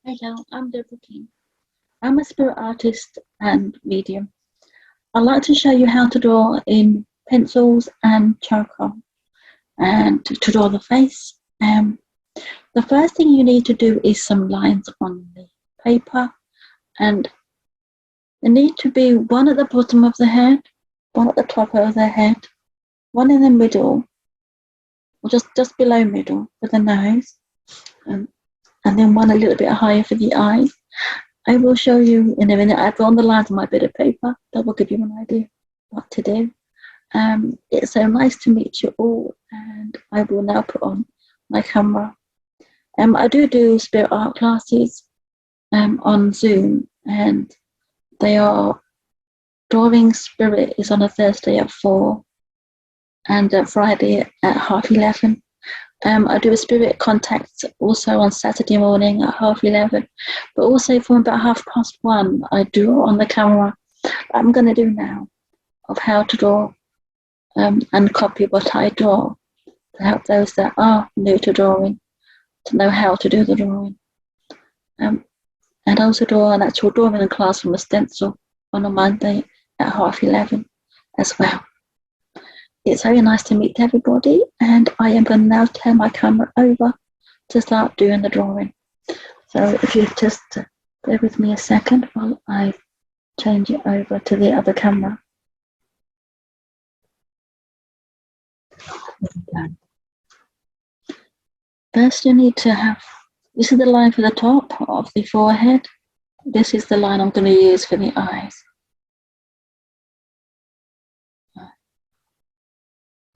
Hello, I'm Debra. I'm a spirit artist and medium. I'd like to show you how to draw in pencils and charcoal and to draw the face. The first thing you need to do is some lines on the paper, and there need to be one at the bottom of the head, one at the top of the head, one in the middle, or just below middle for the nose, and then one a little bit higher for the eyes. I will show you in a minute. I've drawn the lines on my bit of paper. That will give you an idea what to do. It's so nice to meet you all, and I will now put on my camera. I do spirit art classes on Zoom, and they are drawing spirit is on a Thursday at 4 and a Friday at 11:30. I do a spirit contact also on Saturday morning at 11:30, but also from about 1:30 I do on the camera I'm going to do now of how to draw and copy what I draw to help those that are new to drawing to know how to do the drawing. And also draw an actual drawing class from a stencil on a Monday at 11:30 as well. It's very nice to meet everybody, and I am going to now turn my camera over to start doing the drawing. So if you just bear with me a second while I change it over to the other camera. First you need to have, this is the line for the top of the forehead. This is the line I'm going to use for the eyes.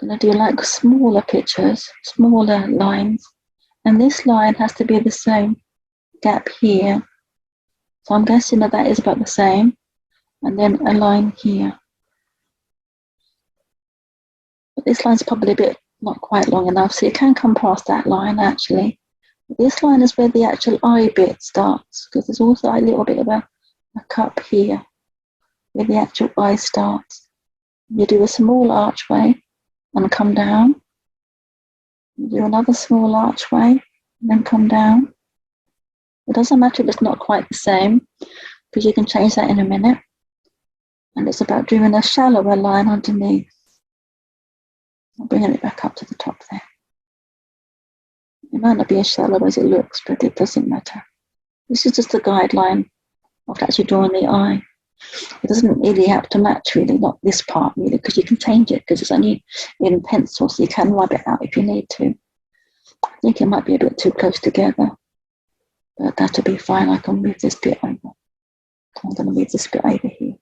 I'm going to do like smaller pictures, smaller lines, and this line has to be the same gap here. So I'm guessing that is about the same, and then a line here. But this line's probably a bit not quite long enough, so you can come past that line actually. This line is where the actual eye bit starts, because there's also a little bit of a cup here where the actual eye starts. You do a small archway and come down. You do another small archway and then come down. It doesn't matter if it's not quite the same, because you can change that in a minute. And it's about doing a shallower line underneath. I'm bringing it back up to the top there. It might not be as shallow as it looks, but it doesn't matter. This is just a guideline of actually drawing the eye. It doesn't really have to match, really, not this part, really, because you can change it, because it's only in pencil, so you can rub it out if you need to. I think it might be a bit too close together, but that'll be fine. I can move this bit over. I'm going to move this bit over here.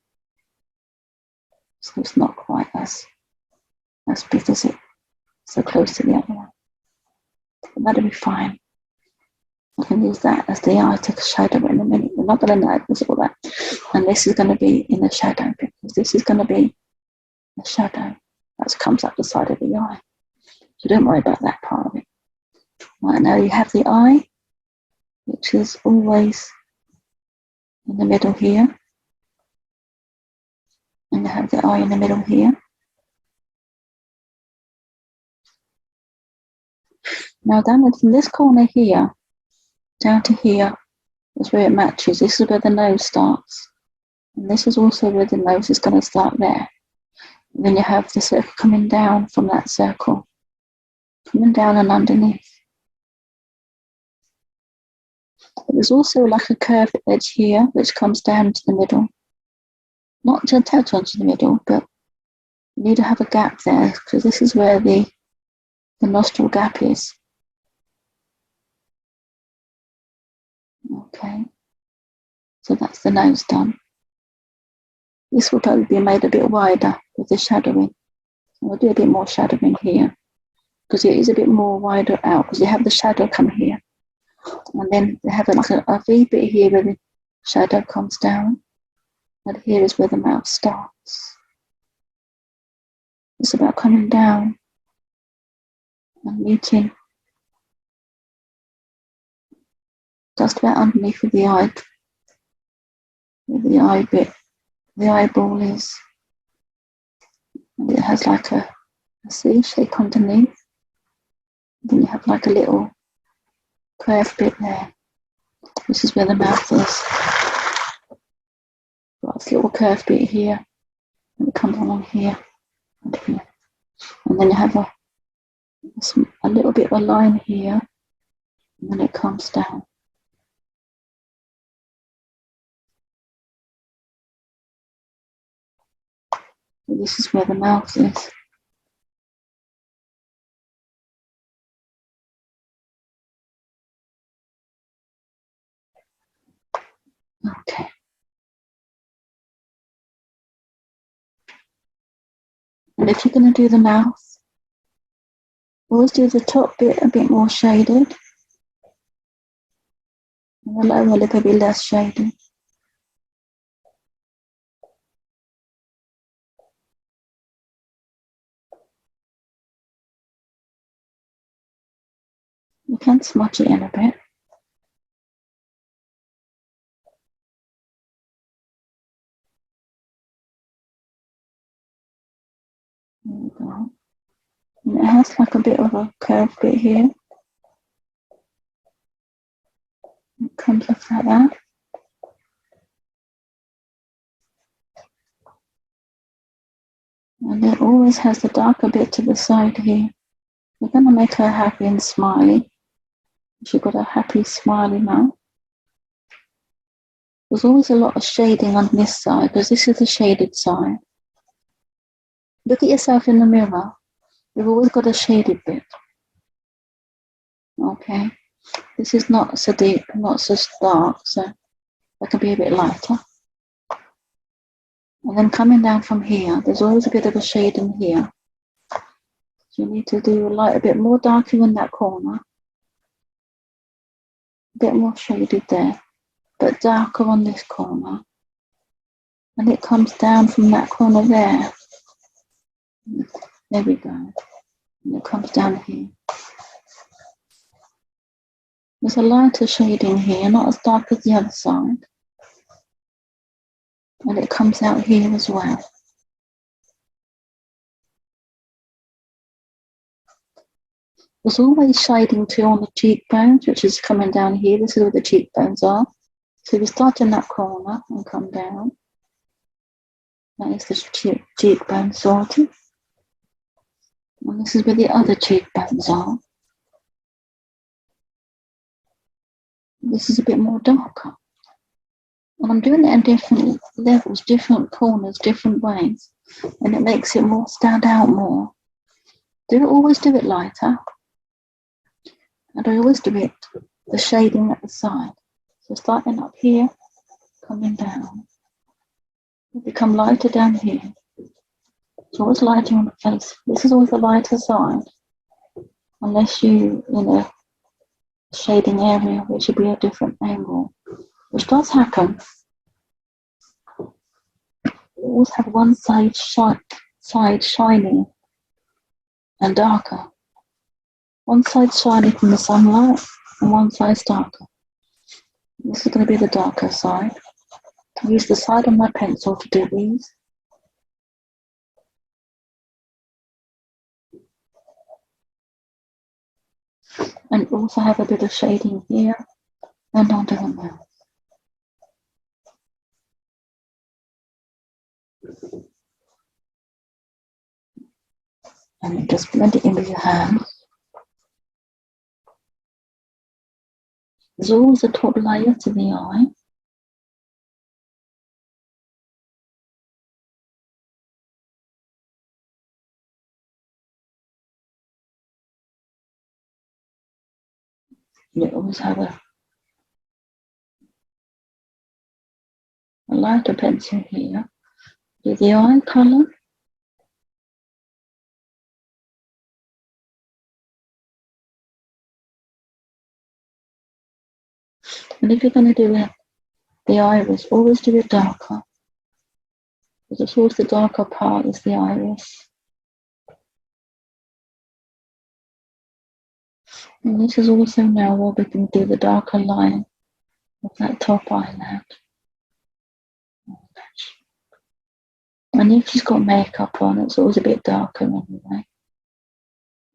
So it's not quite as big as it, so close to the other one. But that'll be fine. I can use that as the eye to shadow in a minute. We're not going to notice all that. And this is going to be in the shadow, because this is going to be the shadow that comes up the side of the eye. So don't worry about that part of it. Right, now you have the eye, which is always in the middle here. And you have the eye in the middle here. Now down from this corner here, down to here is where it matches. This is where the nose starts. And this is also where the nose is going to start there. And then you have the circle coming down from that circle. Coming down and underneath. But there's also like a curved edge here, which comes down to the middle. Not to touch onto the middle, but you need to have a gap there, because this is where the nostril gap is. Okay, so that's the nose done. This will probably be made a bit wider with the shadowing. We'll do a bit more shadowing here, because it is a bit more wider out, because you have the shadow come here. And then they have like a V bit here where the shadow comes down. And here is where the mouth starts. It's about coming down and meeting just about underneath of the eye, where the eye bit, the eyeball is. And it has like a C shape underneath. Then you have like a little curved bit there. This is where the mouth is. Got this little curved bit here, and it comes along here and here. And then you have a little bit of a line here, and then it comes down. So this is where the mouth is. Okay. And if you're going to do the mouth, always do the top bit a bit more shaded, and the lower lip a bit less shaded. You can smudge it in a bit. There we go. And it has like a bit of a curved bit here. It comes off like that. And it always has the darker bit to the side here. We're going to make her happy and smiley. She's got a happy, smiley mouth. There's always a lot of shading on this side, because this is the shaded side. Look at yourself in the mirror. You've always got a shaded bit. Okay. This is not so deep, not so dark, so that can be a bit lighter. And then coming down from here, there's always a bit of a shade in here. So you need to do a light a bit more darker in that corner. A bit more shaded there, but darker on this corner. And it comes down from that corner there. There we go. And it comes down here. There's a lighter shading here, not as dark as the other side. And it comes out here as well. There's always shading too on the cheekbones, which is coming down here. This is where the cheekbones are. So we start in that corner and come down. That is the cheekbone sorted. And this is where the other cheekbones are. This is a bit more darker. And I'm doing it in different levels, different corners, different ways. And it makes it more stand out more. Always do it lighter. And I always do it, the shading at the side. So starting up here, coming down. It'll become lighter down here. It's always lighter on the face. This is always the lighter side. Unless you in a shading area, which should be a different angle. Which does happen. You always have one side shining and darker. One side shiny from the sunlight and one side's darker. This is going to be the darker side. I use the side of my pencil to do these. And also have a bit of shading here and onto the mouth. And you just blend it in with your hand. There's always a top layer to the eye. You always have a lighter pencil here. Do the eye colour. And if you're going to do it, the iris, always do it darker. Because it's always the darker part is the iris. And this is also now where we can do the darker line of that top eyelid. And if she's got makeup on, it's always a bit darker anyway.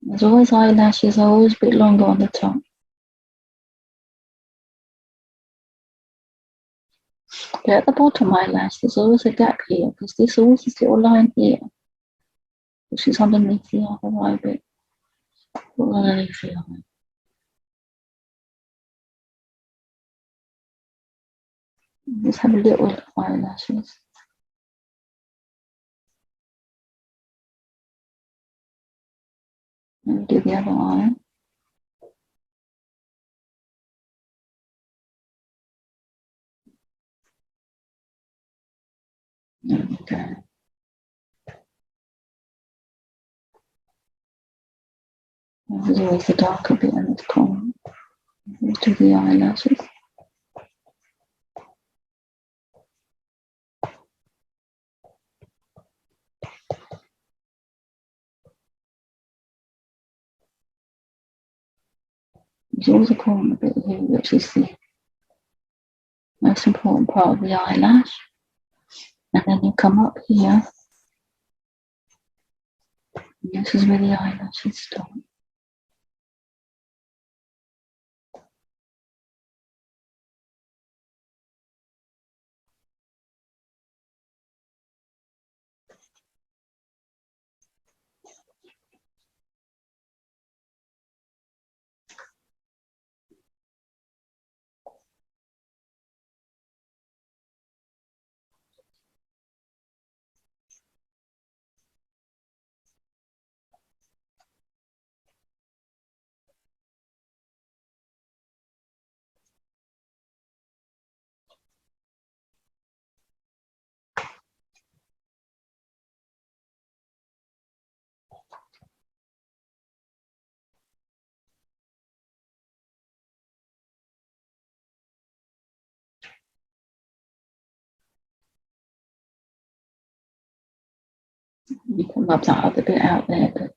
There's always eyelashes are always a bit longer on the top. But at the bottom of my lash, there's always a gap here because there's always this little line here, which is underneath the other eye bit. Underneath the eye. Just have a little eyelashes. And do the other eye. There we go. There's always the darker bit in this corner. Do the eyelashes. There's always a corner bit here, which is the most important part of the eyelash. And then you come up here. And this is where the eyelashes start. You can rub that other bit out there, but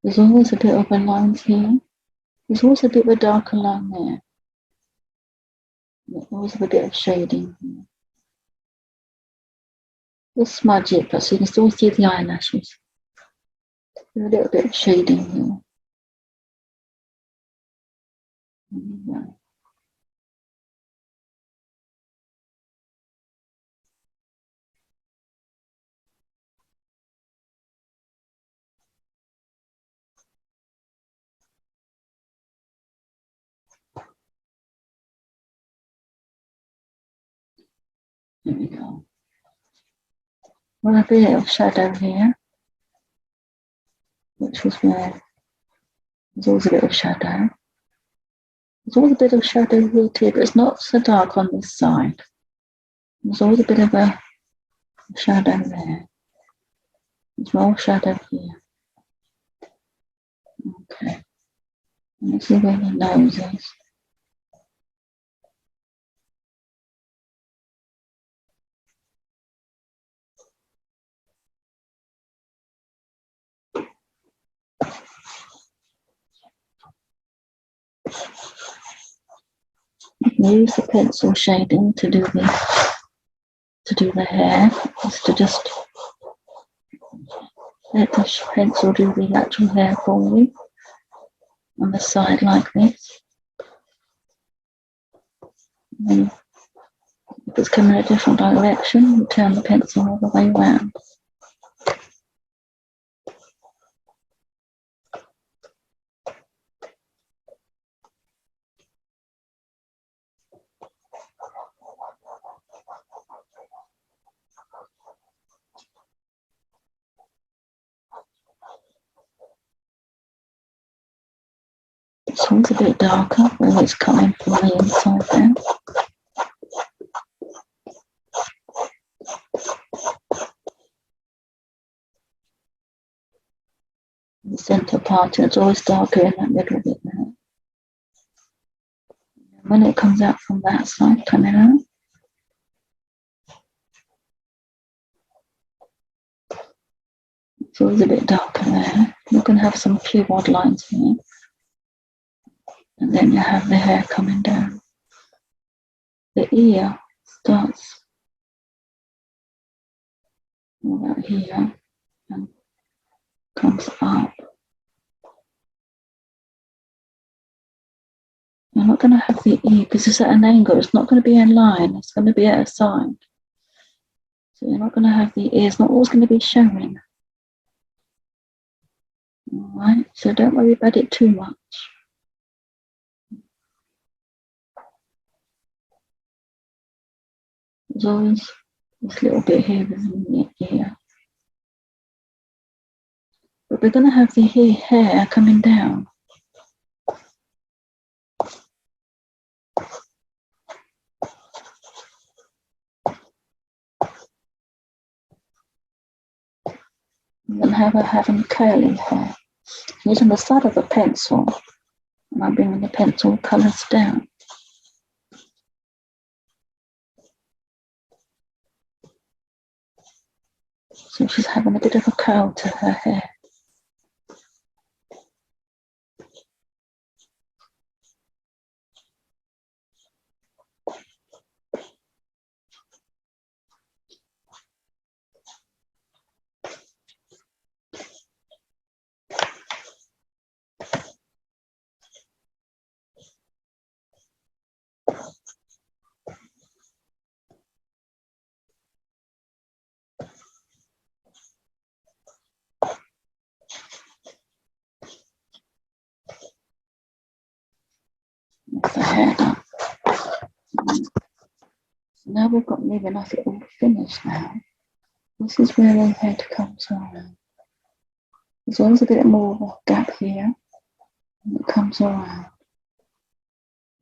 there's always a bit of a line here. There's also a bit of a darker line there. There's always a bit of shading here. Just smudge it, but so you can still see the eyelashes. There's a little bit of shading here. There we go. Well, a bit of shadow here, which was where there's always a bit of shadow. There's always a bit of shadow here too, but it's not so dark on this side. There's always a bit of a shadow there. There's more shadow here. Okay. And this is where the nose is. Use the pencil shading to do the hair. Is to just let the pencil do the actual hair for you on the side like this. And then if it's coming in a different direction, you turn the pencil all the way around. This one's a bit darker where it's coming from the inside there. The centre part, it's always darker in that middle bit there. When it comes out from that side, coming out, it's always a bit darker there. You're going to have some few odd lines here. And then you have the hair coming down. The ear starts about here and comes up I'm not going to have the ear because it's at an angle. It's not going to be in line. It's going to be at a side. So you're not going to have the ear. It's not always going to be showing. Alright, so don't worry about it too much. There's always this little bit here within the ear. But we're going to have the hair coming down. I'm going to have her having curly hair. Using the side of the pencil, and I'm bringing the pencil colours down. So she's having a bit of a curl to her hair. That's the hair done. So now we've got near enough it all finished now. This is where the head comes around. There's always a bit more of a gap here, and it comes around.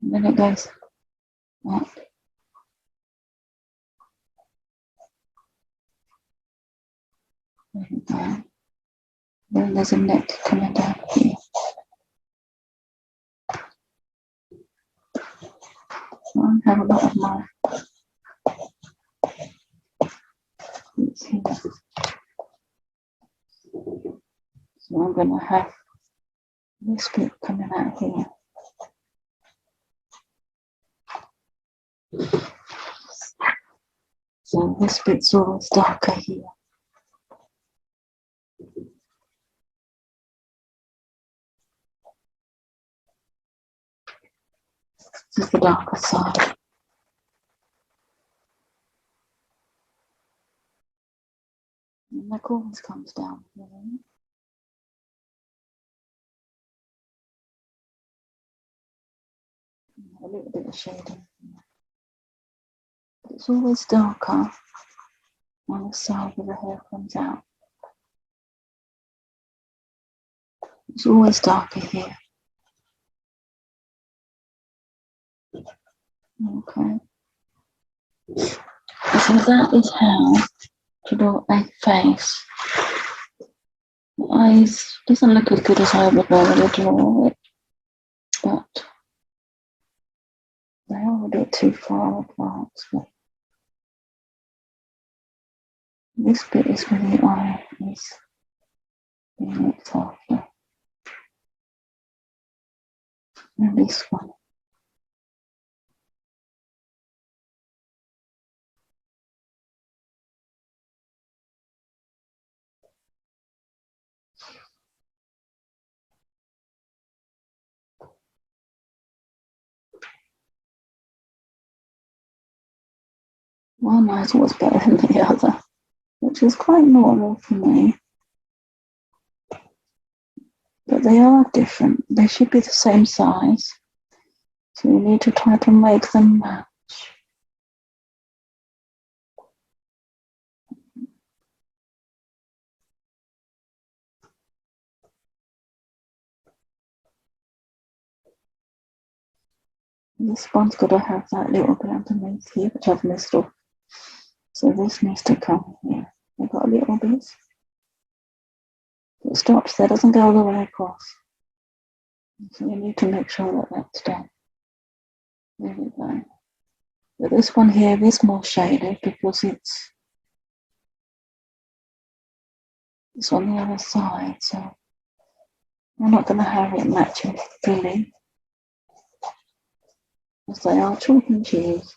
And then it goes up. There we go. Then there's a neck coming down here. So I have a lot of my bits here. So I'm going to have this bit coming out here. So this bit's always darker here. This is the darker side. And the neck always comes down here. A little bit of shading here. But it's always darker on the side where the hair comes out. It's always darker here. Okay. So that is how to draw a face. The eyes doesn't look as good as I would normally draw it, but they are a bit too far apart. So this bit is where the eye is being looked after. And this one. One eye's always better than the other, which is quite normal for me. But they are different. They should be the same size. So you need to try to make them match. This one's got to have that little bit underneath here, which I've missed off. So this needs to come here. I've got a little bit. It stops there, doesn't go all the way across. So you need to make sure that that's done. There we go. But this one here is more shaded because it's on the other side, so I'm not going to have it matching fully, as they are chalk and cheese.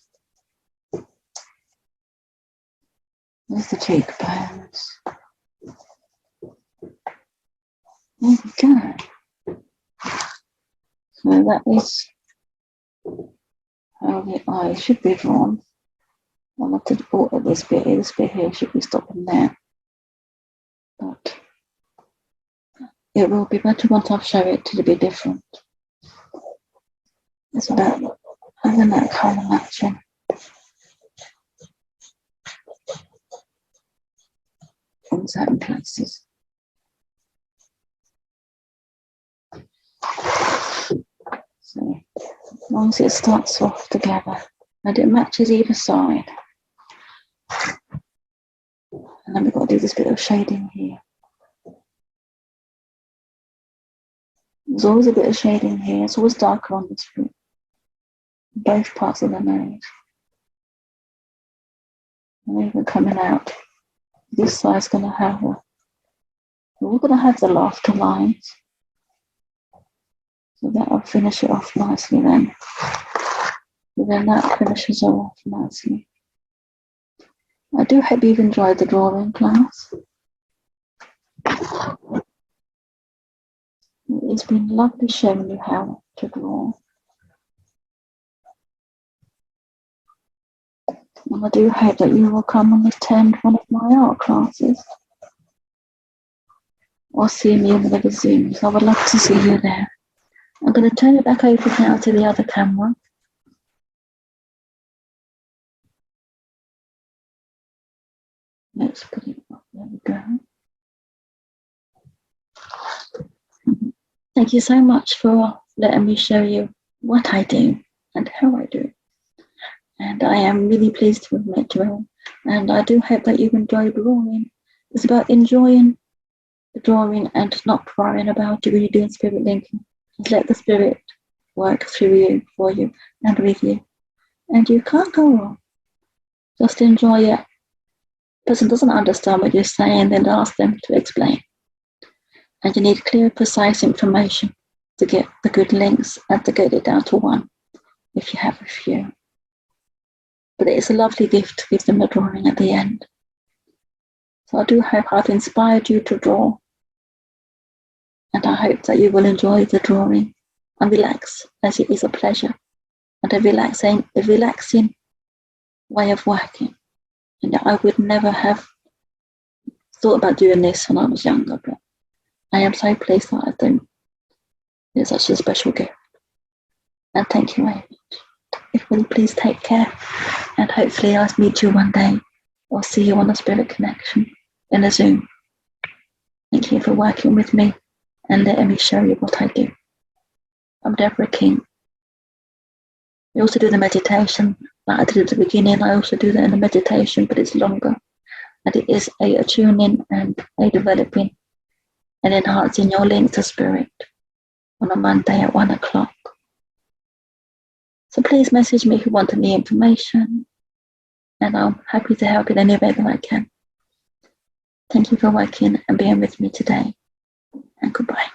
There's the cheekbones. There we go. So that is how the eye should be drawn. I want to draw at this bit here should be stopping there. But it will be better once I've shown it to be different. It's about having that colour matching. In certain places. So as long as it starts off together and it matches either side. And then we've got to do this bit of shading here. There's always a bit of shading here. It's always darker on this fruit. Both parts of the nose. And even coming out. This side's going to have we're going to have the laughter lines. So that'll finish it off nicely then. And then that finishes off nicely. I do hope you've enjoyed the drawing class. It's been lovely showing you how to draw. And I do hope that you will come and attend one of my art classes. Or see me in one of the Zooms. I would love to see you there. I'm going to turn it back over now to the other camera. Let's put it up. There we go. Thank you so much for letting me show you what I do and how I do. And I am really pleased to have met you all. And I do hope that you enjoy drawing. It's about enjoying the drawing and not worrying about it when you're doing spirit linking. Just let the spirit work through you, for you, and with you. And you can't go wrong. Just enjoy it. Person doesn't understand what you're saying, then ask them to explain. And you need clear, precise information to get the good links and to get it down to one, if you have a few. But it's a lovely gift to give them a drawing at the end. So I do hope I've inspired you to draw. And I hope that you will enjoy the drawing and relax, as it is a pleasure and a relaxing way of working. And I would never have thought about doing this when I was younger, but I am so pleased that I do. It's such a special gift. And thank you very much. If will you please take care, and hopefully I'll meet you one day or see you on the Spirit Connection in a Zoom. Thank you for working with me and letting me show you what I do. I'm Debra King. We also do the meditation that I did at the beginning. I also do that in the meditation, but it's longer. And it is a tuning and a developing and enhancing your link to spirit on a Monday at 1 o'clock. So please message me if you want any information, and I'm happy to help in any way that I can. Thank you for working and being with me today, and goodbye.